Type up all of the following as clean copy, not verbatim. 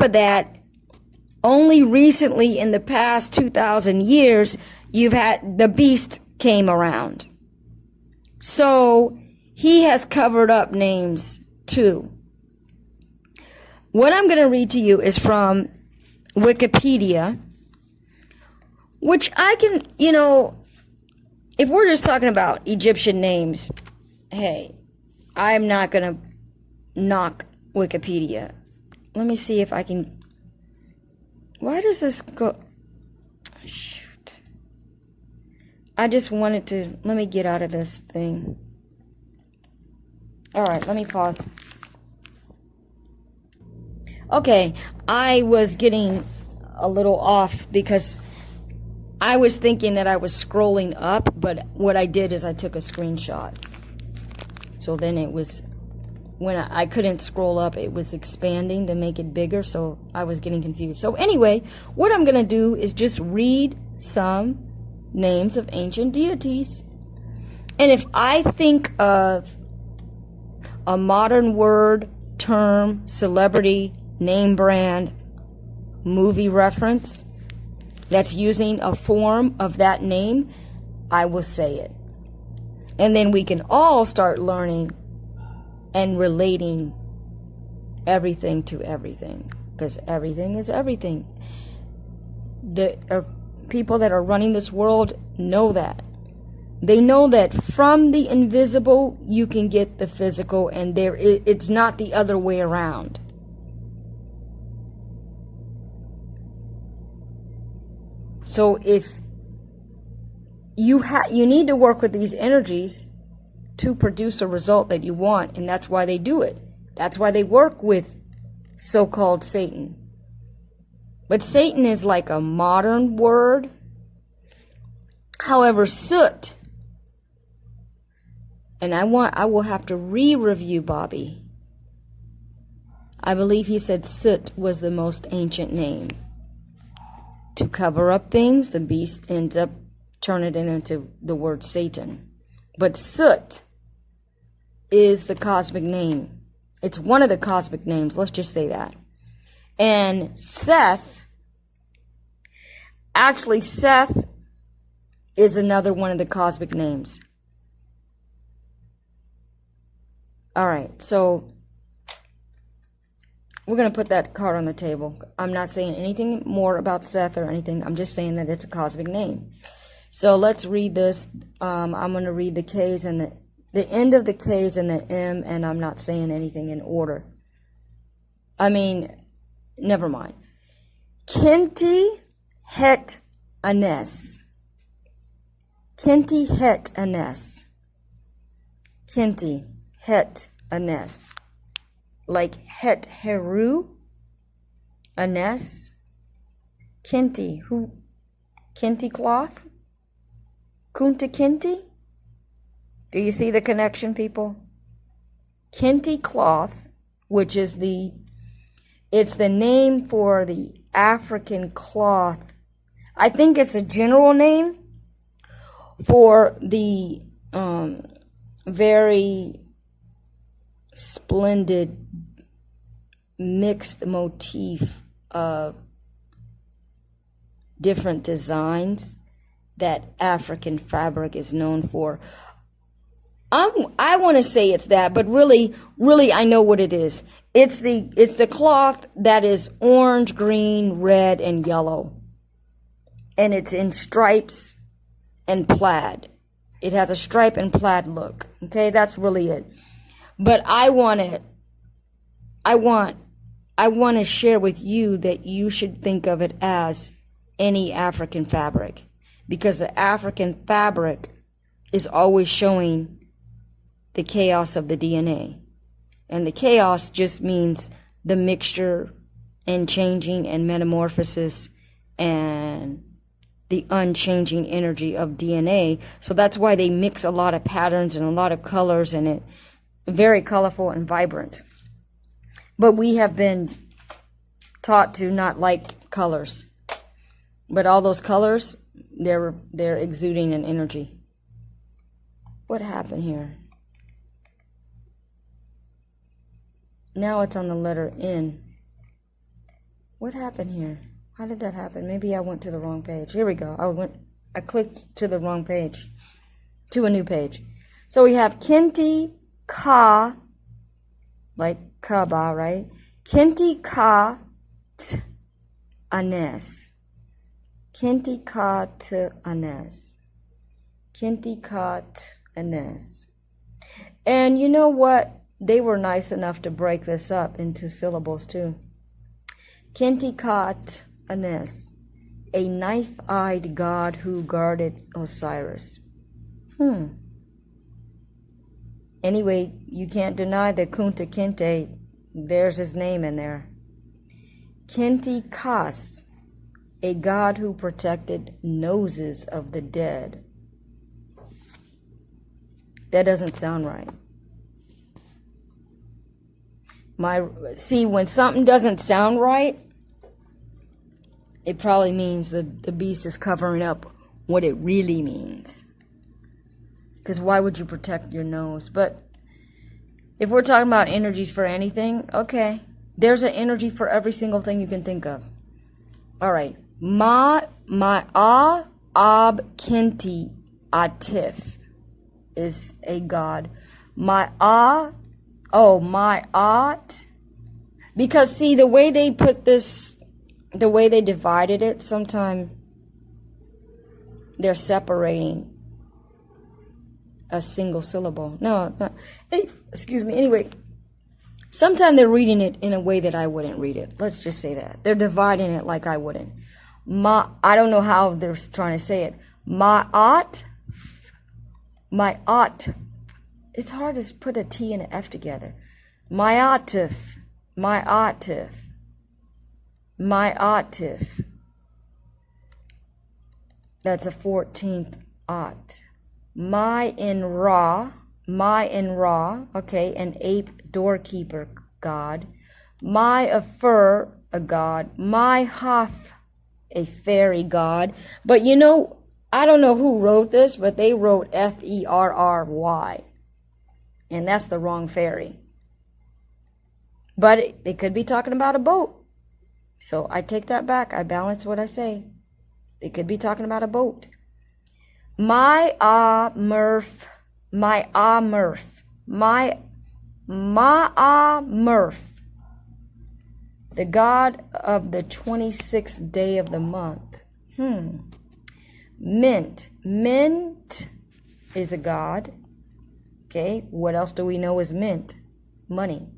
of that, only recently in the past 2,000 years, you've had the beast came around. So he has covered up names too. What I'm going to read to you is from Wikipedia, which I can, if we're just talking about Egyptian names, hey, I'm not going to knock Wikipedia. Let me see if I can. Why does this go? Shoot. I just wanted to. Let me get out of this thing. All right, let me pause. Okay, I was getting a little off because I was thinking that I was scrolling up, but what I did is I took a screenshot. So then it was, when I couldn't scroll up, it was expanding to make it bigger, so I was getting confused. So anyway, what I'm going to do is just read some names of ancient deities. And if I think of a modern word, term, celebrity, name brand, movie reference that's using a form of that name, I will say it. And then we can all start learning and relating everything to everything, because everything is everything. The people that are running this world know that. They know that from the invisible you can get the physical, and it's not the other way around. So if you need to work with these energies to produce a result that you want, and that's why they do it. That's why they work with so-called Satan. But Satan is like a modern word. However, soot, and I will have to re-review Bobby. I believe he said soot was the most ancient name. To cover up things, the beast ends up turning it into the word Satan. But soot is the cosmic name. It's one of the cosmic names, let's just say that. And Seth is another one of the cosmic names. All right, so we're going to put that card on the table. I'm not saying anything more about Seth or anything. I'm just saying that it's a cosmic name. So let's read this. I'm going to read the K's and the end of the K's and the M, and I'm not saying anything in order. Never mind. Kenti Het Anes. Kenti Het Anes. Kenti Het Anes. Like Het Heru Anes. Kenti. Who? Kenti cloth? Kunta Kenti? Do you see the connection, people? Kenti cloth, which is it's the name for the African cloth. I think it's a general name for the very splendid mixed motif of different designs that African fabric is known for. I want to say it's that, but really I know what it is. It's the cloth that is orange, green, red, and yellow. And it's in stripes and plaid. It has a stripe and plaid look. Okay, that's really it. But I want to share with you that you should think of it as any African fabric, because the African fabric is always showing the chaos of the DNA. And the chaos just means the mixture and changing and metamorphosis and the unchanging energy of DNA. So that's why they mix a lot of patterns and a lot of colors in it. Very colorful and vibrant. But we have been taught to not like colors. But all those colors, they're exuding an energy. What happened here? Now it's on the letter N. What happened here? How did that happen? Maybe I went to the wrong page. Here we go. I clicked to the wrong page. To a new page. So we have Kinti Ka, like Kaaba, right? Kinti Ka T Anes. Kinti Ka T Anes. Kinti Ka T Anes. And you know what? They were nice enough to break this up into syllables too. Kintikat Anes, a knife-eyed god who guarded Osiris. Anyway, you can't deny that Kunta Kinte, there's his name in there. Kintikas, a god who protected noses of the dead. That doesn't sound right. See, when something doesn't sound right, it probably means the beast is covering up what it really means. Because why would you protect your nose? But if we're talking about energies for anything, okay, there's an energy for every single thing you can think of. All right, my ab kinti atif is a god. My art. Because see, the way they put this, the way they divided it, sometimes they're separating a single syllable. No, not, excuse me. Anyway, sometimes they're reading it in a way that I wouldn't read it. Let's just say that. They're dividing it like I wouldn't. I don't know how they're trying to say it. My art. It's hard to put a T and an F together. Myatif. That's a 14th ot. My in Ra, okay, an ape doorkeeper god. My a fur, a god. My Haf, a fairy god. But you know, I don't know who wrote this, but they wrote Ferry. And that's the wrong fairy. But they could be talking about a boat. So I take that back. I balance what I say. They could be talking about a boat. My Murph. The god of the 26th day of the month. Mint is a god. Okay, what else do we know is mint? Money.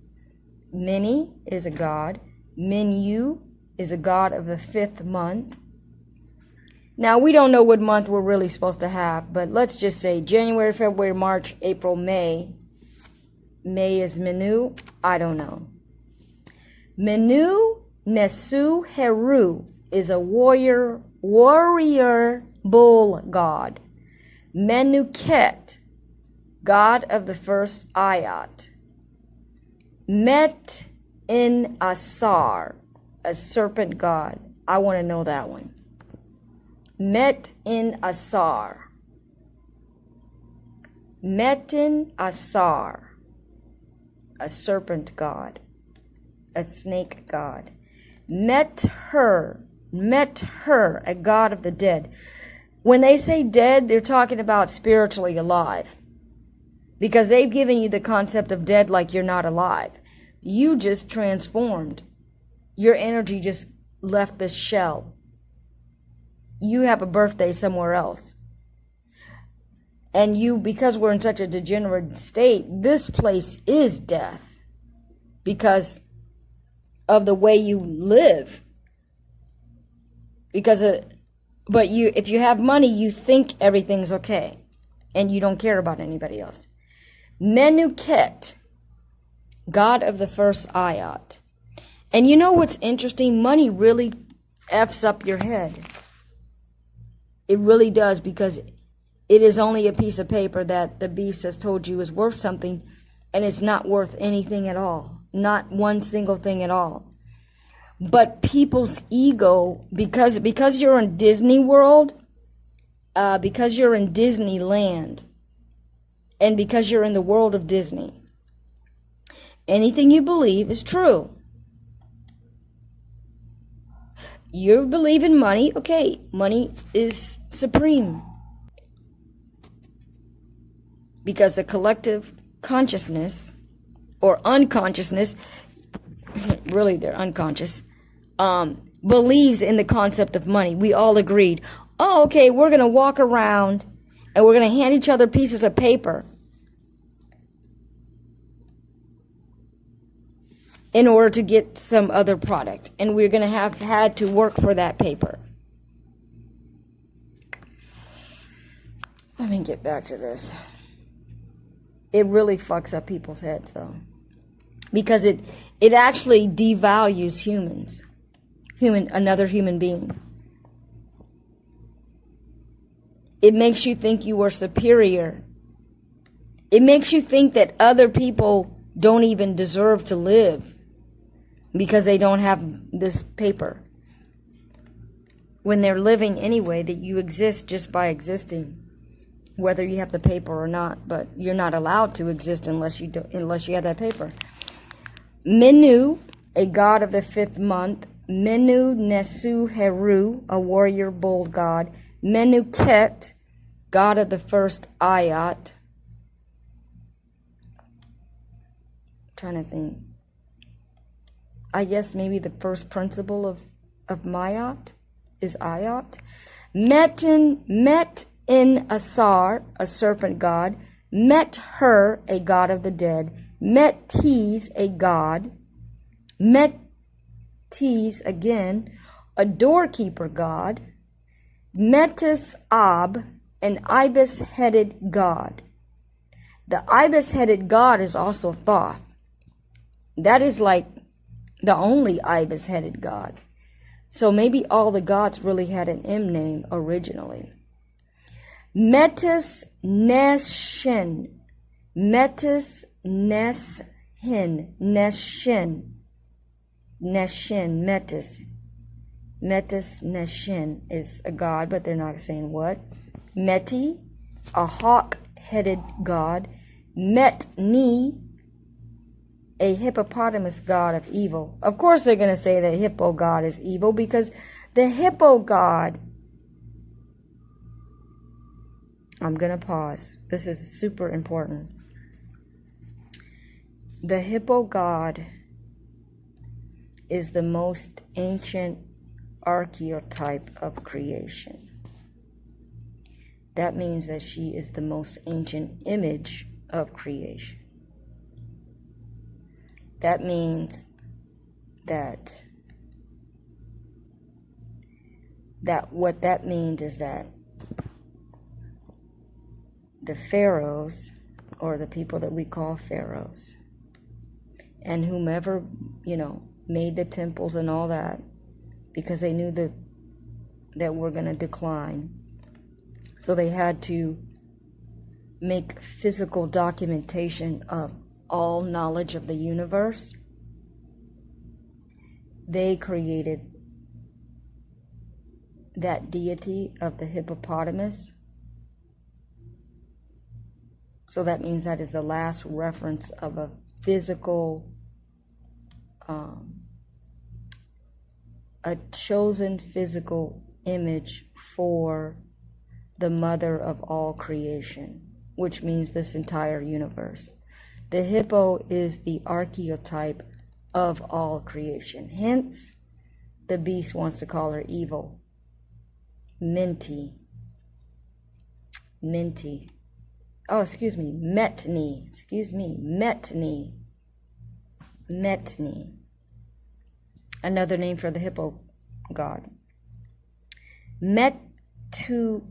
Mini is a god. Minu is a god of the 5th month. Now, we don't know what month we're really supposed to have, but let's just say January, February, March, April, May. May is Minu. I don't know. Menu Nesu Heru is a warrior bull god. Menuket, god of the first ayat. Met in Asar, a serpent god. I want to know that one. Met in Asar. Metin Asar, a serpent god, a snake god. Met her, a god of the dead. When they say dead, they're talking about spiritually alive. Because they've given you the concept of dead like you're not alive. You just transformed. Your energy just left the shell. You have a birthday somewhere else. And you, because we're in such a degenerate state, this place is death. Because of the way you live. But if you have money, you think everything's okay. And you don't care about anybody else. Menuket, god of the first ayat. And you know what's interesting? Money really F's up your head. It really does, because it is only a piece of paper that the beast has told you is worth something, and it's not worth anything at all. Not one single thing at all. But people's ego, because you're in Disney World, because you're in Disneyland, and because you're in the world of Disney, anything you believe is true. You believe in money. Okay, money is supreme. Because the collective consciousness or unconsciousness, really they're unconscious, believes in the concept of money. We all agreed, oh, okay, we're going to walk around and we're going to hand each other pieces of paper in order to get some other product. And we're going to have had to work for that paper. Let me get back to this. It really fucks up people's heads, though. Because it actually devalues humans. Another human being. It makes you think you are superior. It makes you think that other people don't even deserve to live because they don't have this paper. When they're living anyway, that you exist just by existing. Whether you have the paper or not, but you're not allowed to exist unless you have that paper. Menu, a god of the 5th month. Menu Nesu Heru, a warrior bold god. Menuket, god of the 1st Ayat. Trying to think. I guess maybe the first principle of Mayat is Ayat. Met in Asar, a serpent god. Met her, a god of the dead. Metes, a god. Metes, again, a doorkeeper god. Metis Ab, an ibis-headed god. The ibis-headed god is also Thoth. That is like the only ibis-headed god. So maybe all the gods really had an M name originally. Metis Neshin. Metis Neshin. Neshin. Neshin. Metis. Metis Neshin is a god, but they're not saying what. Meti, a hawk-headed god. Metni, a hippopotamus god of evil. Of course they're going to say the hippo god is evil because the hippo god... I'm going to pause. This is super important. The hippo god is the most ancient archetype of creation. That means that she is the most ancient image of creation. That means that what that means is that the pharaohs, or the people that we call pharaohs, and whomever, made the temples and all that, because they knew that we're going to decline. So they had to make physical documentation of all knowledge of the universe. They created that deity of the hippopotamus. So that means that is the last reference of a physical, a chosen physical image for the mother of all creation, which means this entire universe. The hippo is the archetype of all creation. Hence, the beast wants to call her evil. Metni. Metni. Another name for the hippo god. Metutaif.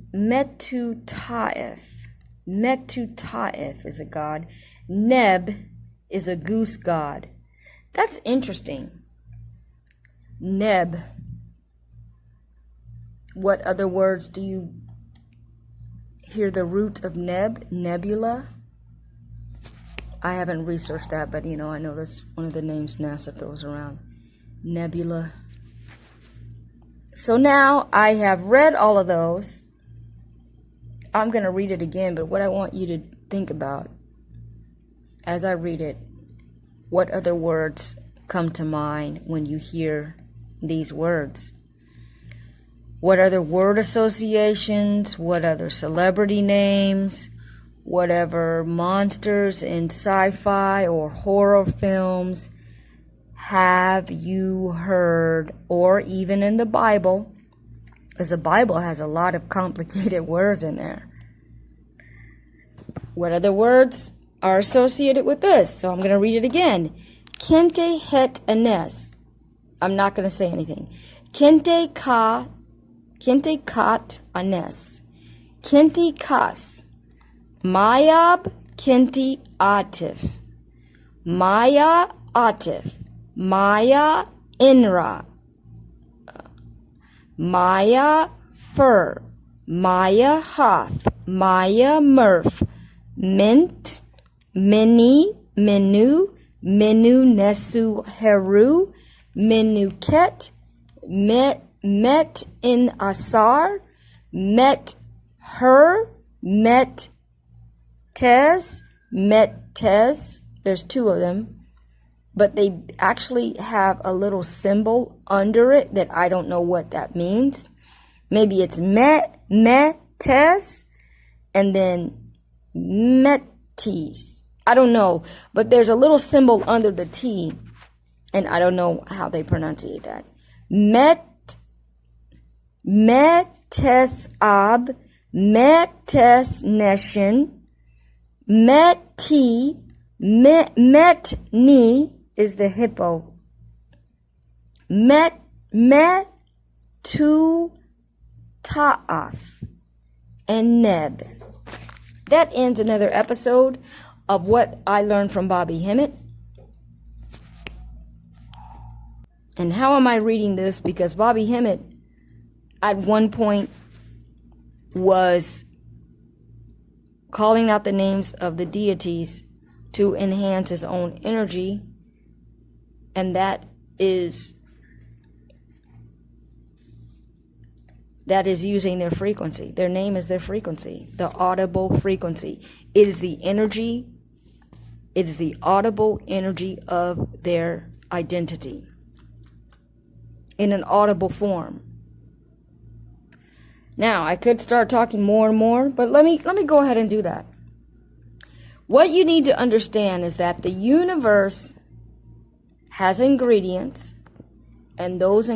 Metutaif is a god. Neb is a goose god. That's interesting. Neb. What other words do you hear the root of Neb? Nebula? I haven't researched that, but I know that's one of the names NASA throws around. Nebula. So now I have read all of those. I'm going to read it again, but what I want you to think about as I read it, what other words come to mind when you hear these words? What other word associations, what other celebrity names, whatever monsters in sci-fi or horror films have you heard, or even in the Bible, because the Bible has a lot of complicated words in there. What other words are associated with this? So I'm going to read it again. Kente het anes. I'm not going to say anything. Kente kat anes. Kenti kas. Mayab kenti atif. Maya atif. Maya inra. Maya fur. Maya hath. Maya murph. Mint. Mini. Menu. Menu nesu heru. Menuket. Met in asar. Met her. Met tes. Met tes. There's two of them. But they actually have a little symbol under it that I don't know what that means. Maybe it's tes, and then metis. I don't know. But there's a little symbol under the T, and I don't know how they pronunciate that. Metes ab, metes neshin, meti, metni is the hippo. Tu ta'af and neb. That ends another episode of what I learned from Bobby Hemmit. And how am I reading this? Because Bobby Hemmit at one point was calling out the names of the deities to enhance his own energy, and that is using their frequency. Their name is their frequency, the audible frequency. It is the energy, it is the audible energy of their identity in an audible form. Now, I could start talking more and more, but let me go ahead and do that. What you need to understand is that the universe has ingredients, and those